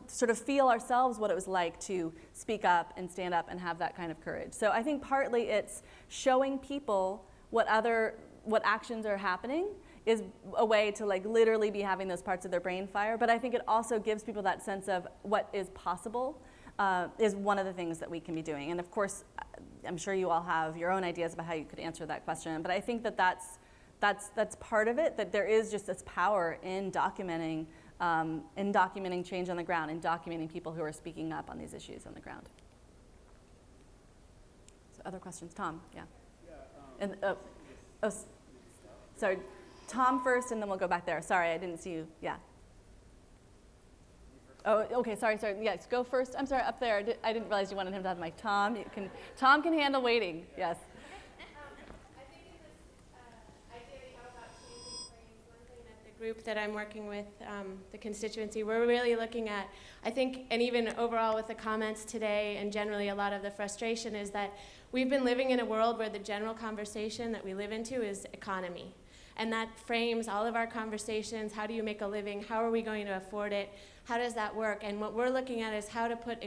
sort of feel ourselves what it was like to speak up and stand up and have that kind of courage. So I think partly it's showing people what other what actions are happening is a way to like literally be having those parts of their brain fire. But I think it also gives people that sense of what is possible is one of the things that we can be doing. And of course, I'm sure you all have your own ideas about how you could answer that question. But I think that that's part of it, that there is just this power in documenting change on the ground, in documenting people who are speaking up on these issues on the ground. So other questions? Tom, yeah. And sorry, Tom first, and then we'll go back there. Sorry, I didn't see you. Yeah. Oh, okay. Sorry. Yes, go first. I'm sorry. Up there. I didn't realize you wanted him to have the mic. Tom can handle waiting. Yes. I think in this idea about changing frames, one thing that the group that I'm working with, the constituency, we're really looking at, I think, and even overall with the comments today and generally a lot of the frustration is that we've been living in a world where the general conversation that we live into is economy. And that frames all of our conversations. How do you make a living? How are we going to afford it? How does that work? And what we're looking at is how to put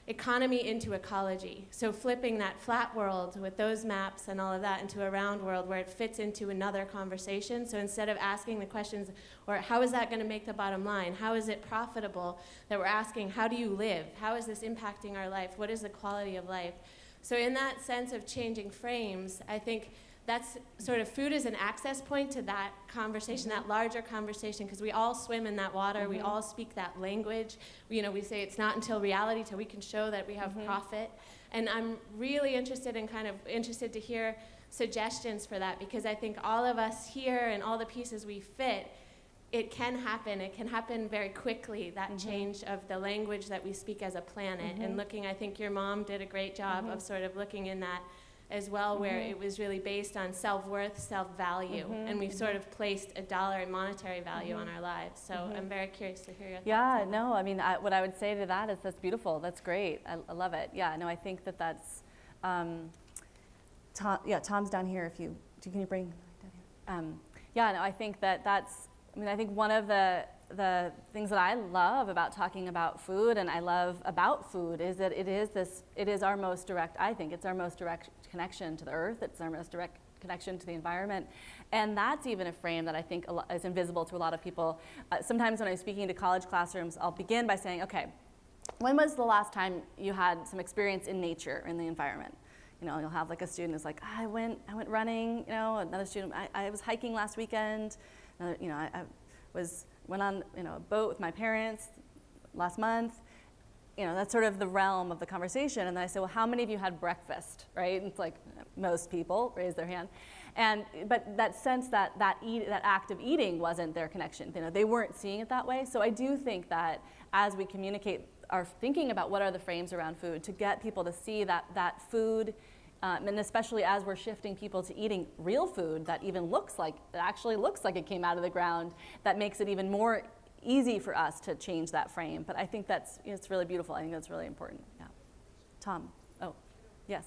economy into ecology. So flipping that flat world with those maps and all of that into a round world where it fits into another conversation. So instead of asking the questions, or how is that going to make the bottom line? How is it profitable? That we're asking, how do you live? How is this impacting our life? What is the quality of life? So in that sense of changing frames, I think that's sort of food as an access point to that conversation, that larger conversation, because we all swim in that water, we all speak that language. We say it's not until reality till we can show that we have profit. And I'm really interested to hear suggestions for that, because I think all of us here and all the pieces we fit, it can happen very quickly, that change of the language that we speak as a planet. And looking, I think your mom did a great job of sort of looking in that as well, where it was really based on self-worth, self-value, and we've sort of placed a dollar in monetary value on our lives. So I'm very curious to hear your thoughts. Yeah, no, I mean, what I would say to that is that's beautiful. That's great. I love it. Yeah, no, I think that's, Tom's down here. Can you bring down here? Yeah, no, I think that's, I think one of the things that I love about talking about food, and I love about food, is that it is our most direct, I think it's our most direct connection to the earth, it's our most direct connection to the environment. And that's even a frame that I think is invisible to a lot of people. Sometimes when I'm speaking to college classrooms, I'll begin by saying, okay, when was the last time you had some experience in nature, in the environment? You'll have like a student who's like, I went running, another student, I was hiking last weekend, I went on a boat with my parents last month. That's sort of the realm of the conversation. And then I say, well, how many of you had breakfast, right? And it's like most people raise their hand. But that sense that act of eating wasn't their connection. They weren't seeing it that way. So I do think that as we communicate our thinking about what are the frames around food, to get people to see that food, and especially as we're shifting people to eating real food that actually looks like it came out of the ground, that makes it even more easy for us to change that frame. But I think it's really beautiful. I think that's really important. Yeah. Tom. Oh, yes.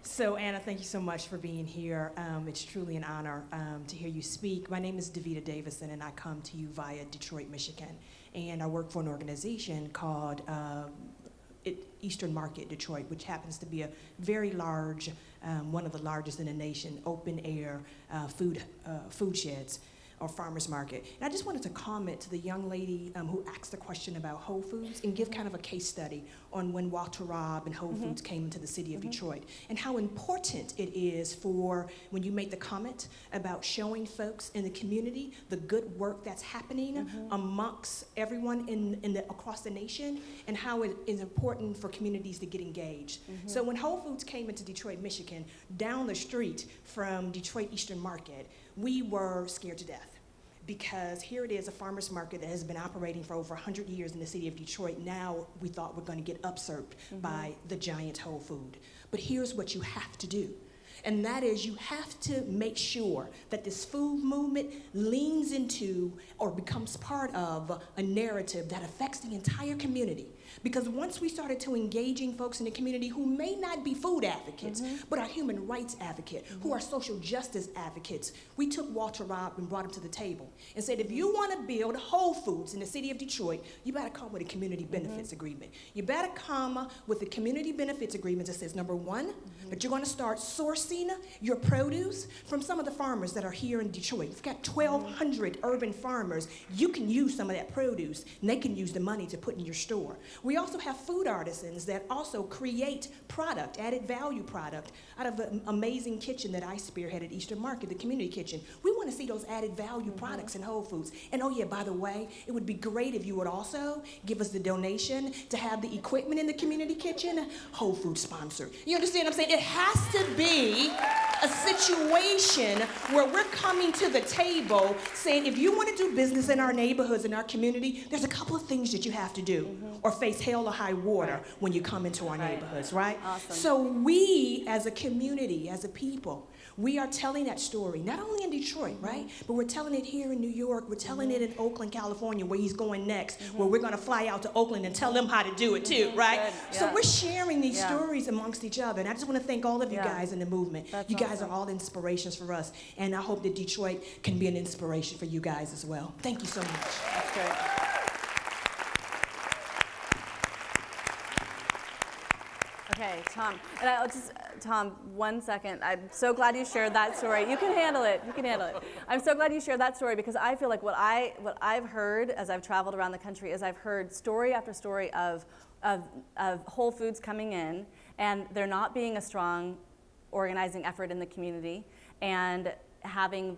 So Anna, thank you so much for being here. It's truly an honor to hear you speak. My name is Davina Davison, and I come to you via Detroit, Michigan. And I work for an organization called Eastern Market Detroit, which happens to be a very large, one of the largest in the nation, open air food sheds or farmers market. And I just wanted to comment to the young lady who asked the question about Whole Foods and give kind of a case study on when Walter Robb and Whole Foods came into the city of Detroit, and how important it is for when you made the comment about showing folks in the community the good work that's happening amongst everyone across the nation, and how it is important for communities to get engaged. So when Whole Foods came into Detroit, Michigan, down the street from Detroit Eastern Market, we were scared to death. Because here it is, a farmer's market that has been operating for over 100 years in the city of Detroit. Now we thought we're going to get usurped by the giant Whole Food. But here's what you have to do. And that is, you have to make sure that this food movement leans into or becomes part of a narrative that affects the entire community. Because once we started to engaging folks in the community who may not be food advocates, but are human rights advocates, who are social justice advocates, we took Walter Robb and brought him to the table and said, if you want to build Whole Foods in the city of Detroit, you better come with a community benefits agreement. You better come with a community benefits agreement that says, number one, that you're going to start sourcing your produce from some of the farmers that are here in Detroit. We've got 1,200 urban farmers. You can use some of that produce, and they can use the money to put in your store. We also have food artisans that also create product, added value product, out of an amazing kitchen that I spearheaded, Eastern Market, the community kitchen. We want to see those added value products in Whole Foods. And oh yeah, by the way, it would be great if you would also give us the donation to have the equipment in the community kitchen Whole Foods sponsored. You understand what I'm saying? It has to be a situation where we're coming to the table saying, if you want to do business in our neighborhoods, in our community, there's a couple of things that you have to do, or face hell or high water when you come into our neighborhoods, right? Awesome. So we, as a community, as a people, we are telling that story, not only in Detroit, right? But we're telling it here in New York. We're telling it in Oakland, California, where he's going next, where we're going to fly out to Oakland and tell them how to do it too, right? Good. So Yeah. we're sharing these stories amongst each other. And I just want to thank all of you guys in the movement. That's you guys awesome. are all inspirations for us. And I hope that Detroit can be an inspiration for you guys as well. Thank you so much. That's great. Okay, Tom, and I'll just, Tom, 1 second. I'm so glad you shared that story. You can handle it. You can handle it. I'm so glad you shared that story because I feel like what I've heard as I've traveled around the country is I've heard story after story of Whole Foods coming in and there not being a strong organizing effort in the community and having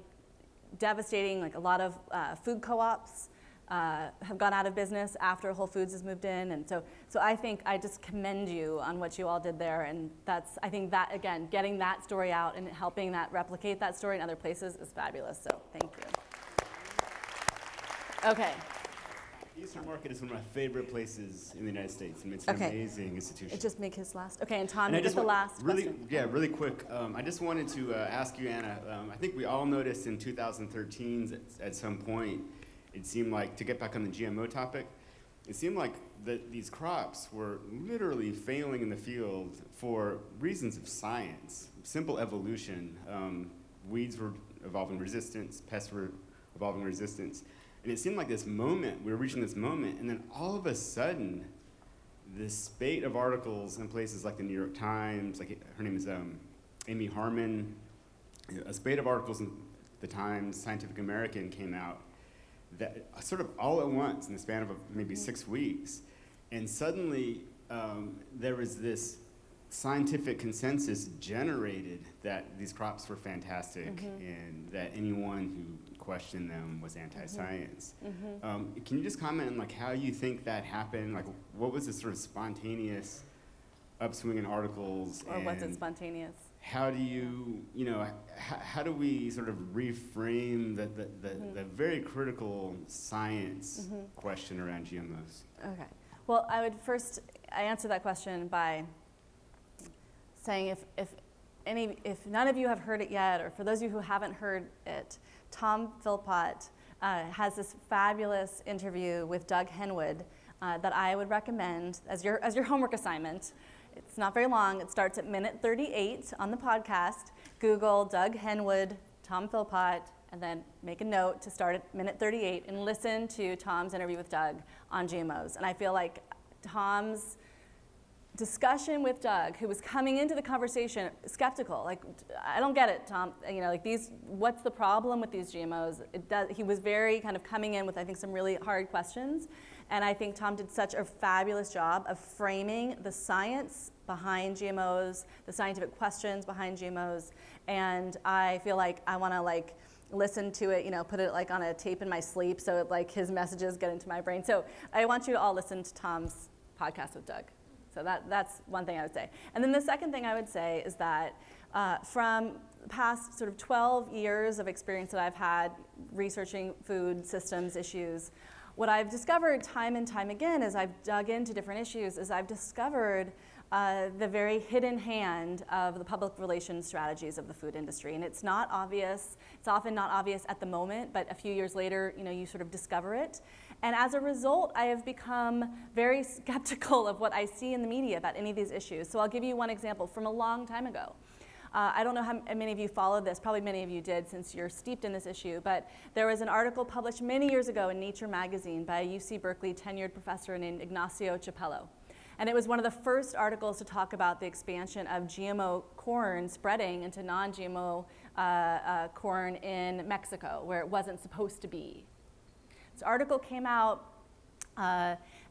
devastating, like a lot of food co-ops have gone out of business after Whole Foods has moved in, and so I think I just commend you on what you all did there, and I think that again, getting that story out and helping that replicate that story in other places is fabulous. So thank you. Okay. Eastern Market is one of my favorite places in the United States. I mean, it's an amazing institution. Just make his last. Okay, and Tom, And you get the last question. Yeah, really quick. I just wanted to ask you, Anna. I think we all noticed in 2013 at some point, it seemed like, to get back on the GMO topic, it seemed like these crops were literally failing in the field for reasons of science, simple evolution. Weeds were evolving resistance, pests were evolving resistance. And it seemed like this moment, we were reaching this moment, and then all of a sudden, this spate of articles in places like the New York Times, like her name is Amy Harmon, a spate of articles in the Times, Scientific American came out, that sort of all at once in the span of maybe 6 weeks. And suddenly there was this scientific consensus generated that these crops were fantastic and that anyone who questioned them was anti-science. Can you just comment on like how you think that happened? Like what was this sort of spontaneous upswing in articles? Or was it spontaneous? How do how do we sort of reframe the very critical science question around GMOs? Okay. Well, I answer that question by saying if none of you have heard it yet, or for those of you who haven't heard it, Tom Philpott has this fabulous interview with Doug Henwood that I would recommend as your homework assignment. It's not very long. It starts at minute 38 on the podcast. Google Doug Henwood, Tom Philpott, and then make a note to start at minute 38 and listen to Tom's interview with Doug on GMOs. And I feel like Tom's discussion with Doug, who was coming into the conversation skeptical, like, I don't get it, Tom, what's the problem with these GMOs? He was very kind of coming in with, I think, some really hard questions. And I think Tom did such a fabulous job of framing the science behind GMOs, the scientific questions behind GMOs. And I feel like I want to listen to it, put it on a tape in my sleep so his messages get into my brain. So I want you to all listen to Tom's podcast with Doug. So that's one thing I would say. And then the second thing I would say is that from the past sort of 12 years of experience that I've had researching food systems issues, what I've discovered time and time again as I've dug into different issues is I've discovered the very hidden hand of the public relations strategies of the food industry. And it's not obvious. It's often not obvious at the moment, but a few years later, you sort of discover it. And as a result, I have become very skeptical of what I see in the media about any of these issues. So I'll give you one example from a long time ago. I don't know how many of you followed this, probably many of you did since you're steeped in this issue, but there was an article published many years ago in Nature magazine by a UC Berkeley tenured professor named Ignacio Chapello. And it was one of the first articles to talk about the expansion of GMO corn spreading into non-GMO corn in Mexico, where it wasn't supposed to be. This article came out,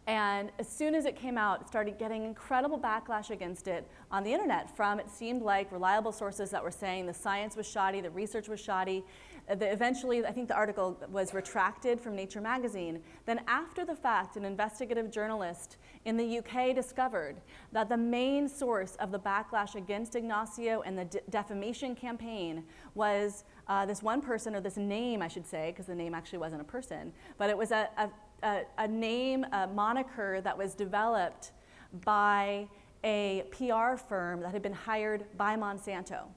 and as soon as it came out, it started getting incredible backlash against it on the internet from, it seemed like, reliable sources that were saying the science was shoddy, the research was shoddy. Eventually, I think the article was retracted from Nature magazine. Then after the fact, an investigative journalist in the UK discovered that the main source of the backlash against Ignacio and the defamation campaign was this one person, or this name, I should say, because the name actually wasn't a person, but it was a name, a moniker that was developed by a PR firm that had been hired by Monsanto.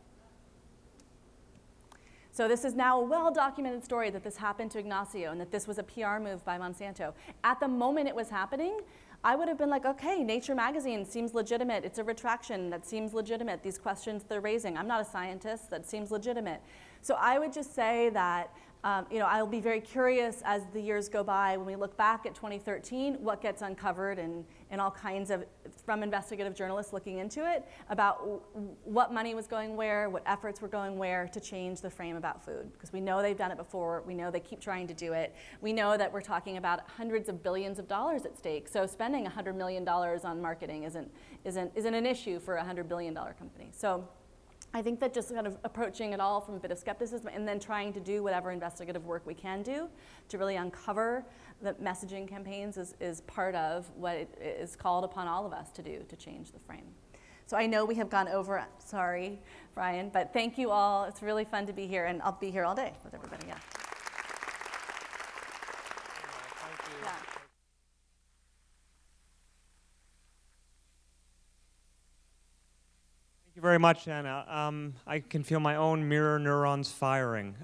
So this is now a well-documented story that this happened to Ignacio and that this was a PR move by Monsanto. At the moment it was happening, I would have been like, okay, Nature magazine seems legitimate. It's a retraction that seems legitimate. These questions they're raising, I'm not a scientist, that seems legitimate. So I would just say that I'll be very curious as the years go by, when we look back at 2013, what gets uncovered and all kinds of, from investigative journalists looking into it, about what money was going where, what efforts were going where to change the frame about food. Because we know they've done it before, we know they keep trying to do it. We know that we're talking about hundreds of billions of dollars at stake. So spending $100 million on marketing isn't an issue for a $100 billion company. So I think that just kind of approaching it all from a bit of skepticism and then trying to do whatever investigative work we can do to really uncover the messaging campaigns is part of what it is called upon all of us to do to change the frame. So I know we have gone over, sorry, Brian, but thank you all. It's really fun to be here, and I'll be here all day with everybody, yeah. Thank you. Yeah. Thank you very much, Anna. I can feel my own mirror neurons firing.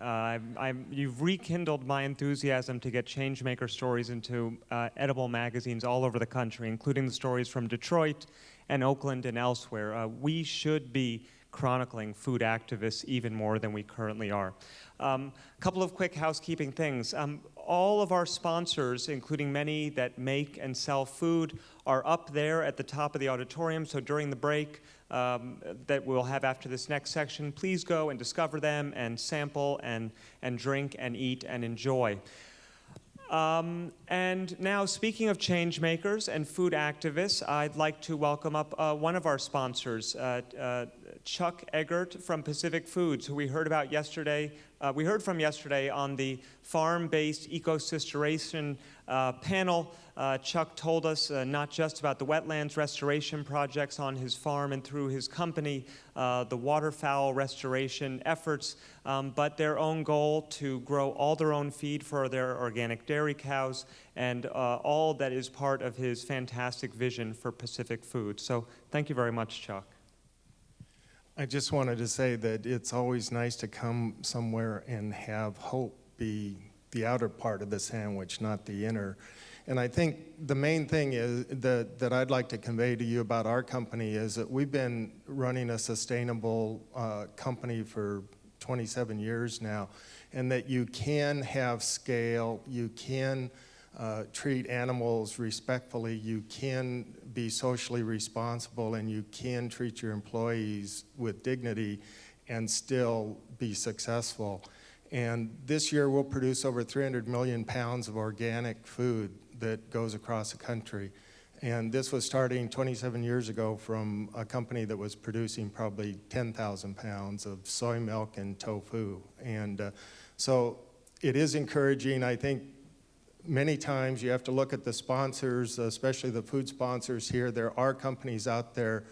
You've rekindled my enthusiasm to get changemaker stories into edible magazines all over the country, including the stories from Detroit and Oakland and elsewhere. We should be chronicling food activists even more than we currently are. A couple of quick housekeeping things. All of our sponsors, including many that make and sell food, are up there at the top of the auditorium. So during the break that we'll have after this next section, please go and discover them and sample and drink and eat and enjoy. And now, speaking of change makers and food activists, I'd like to welcome up one of our sponsors, Chuck Eggert from Pacific Foods, who we heard from yesterday on the farm-based ecosystem panel. Chuck told us not just about the wetlands restoration projects on his farm and through his company, the waterfowl restoration efforts, but their own goal to grow all their own feed for their organic dairy cows, and all that is part of his fantastic vision for Pacific Foods. So thank you very much, Chuck. I just wanted to say that it's always nice to come somewhere and have hope be the outer part of the sandwich, not the inner. And I think the main thing is that I'd like to convey to you about our company is that we've been running a sustainable company for 27 years now, and that you can have scale, you can treat animals respectfully, you can be socially responsible, and you can treat your employees with dignity and still be successful. And this year we'll produce over 300 million pounds of organic food that goes across the country. And this was starting 27 years ago from a company that was producing probably 10,000 pounds of soy milk and tofu. And so it is encouraging. I think many times you have to look at the sponsors, especially the food sponsors here. There are companies out there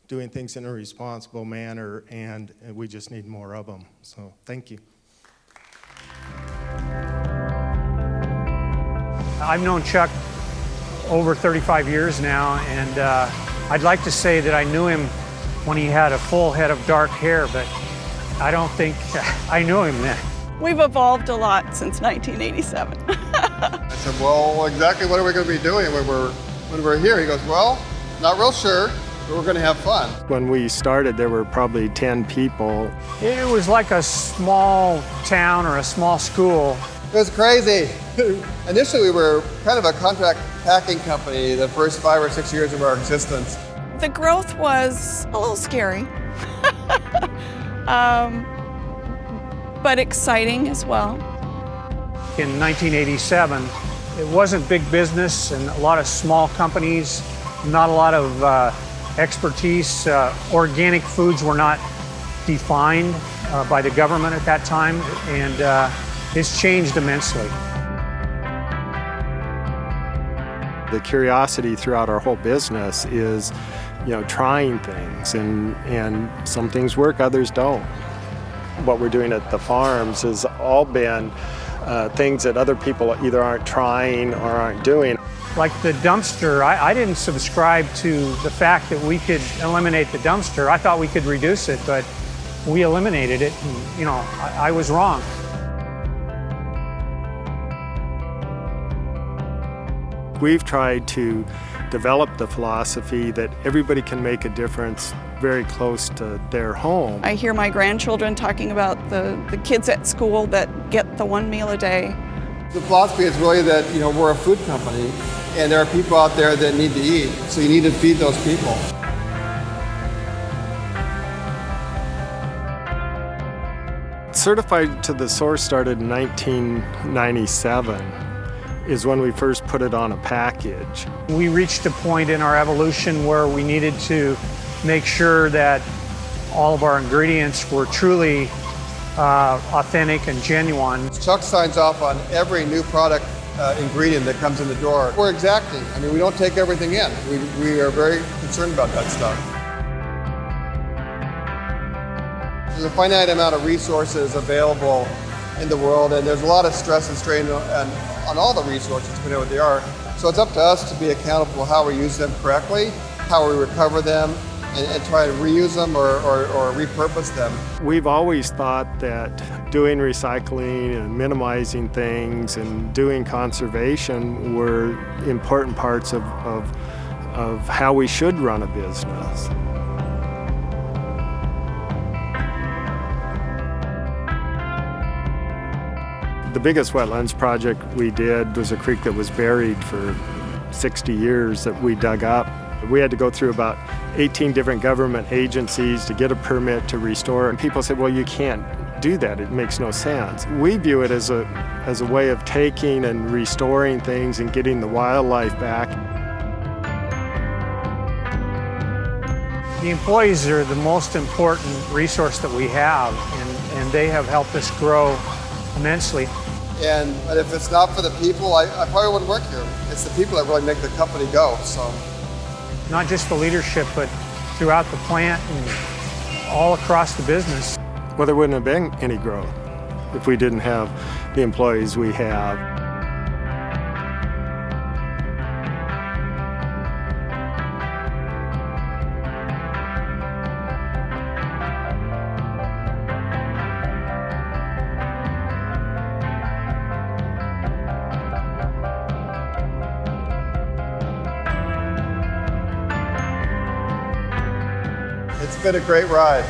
doing things in a responsible manner, and we just need more of them. So thank you. I've known Chuck over 35 years now, and I'd like to say that I knew him when he had a full head of dark hair, but I don't think I knew him then. We've evolved a lot since 1987. said, well, exactly what are we going to be doing when we're here? He goes, well, not real sure, but we're going to have fun. When we started, there were probably 10 people. It was like a small town or a small school. It was crazy. Initially, we were kind of a contract packing company the first 5 or 6 years of our existence. The growth was a little scary, but exciting as well. In 1987, it wasn't big business and a lot of small companies, not a lot of expertise. Organic foods were not defined by the government at that time, and it's changed immensely. The curiosity throughout our whole business is, trying things, and some things work, others don't. What we're doing at the farms has all been things that other people either aren't trying or aren't doing. Like the dumpster, I didn't subscribe to the fact that we could eliminate the dumpster. I thought we could reduce it, but we eliminated it, and, I was wrong. We've tried to develop the philosophy that everybody can make a difference very close to their home. I hear my grandchildren talking about the kids at school that get the 1 meal a day. The philosophy is really that, we're a food company, and there are people out there that need to eat, so you need to feed those people. Certified to the Source started in 1997. Is when we first put it on a package. We reached a point in our evolution where we needed to make sure that all of our ingredients were truly authentic and genuine. Chuck signs off on every new product ingredient that comes in the door. We're exacting. We don't take everything in. We are very concerned about that stuff. There's a finite amount of resources available in the world, and there's a lot of stress and strain on all the resources, depending on what they are. So it's up to us to be accountable how we use them correctly, how we recover them, and try to reuse them or repurpose them. We've always thought that doing recycling and minimizing things and doing conservation were important parts of how we should run a business. The biggest wetlands project we did was a creek that was buried for 60 years that we dug up. We had to go through about 18 different government agencies to get a permit to restore it. And people said, well, you can't do that. It makes no sense. We view it as a way of taking and restoring things and getting the wildlife back. The employees are the most important resource that we have, and they have helped us grow immensely. But if it's not for the people, I probably wouldn't work here. It's the people that really make the company go. So, not just the leadership, but throughout the plant and all across the business. Well, there wouldn't have been any growth if we didn't have the employees we have. it's been a great ride.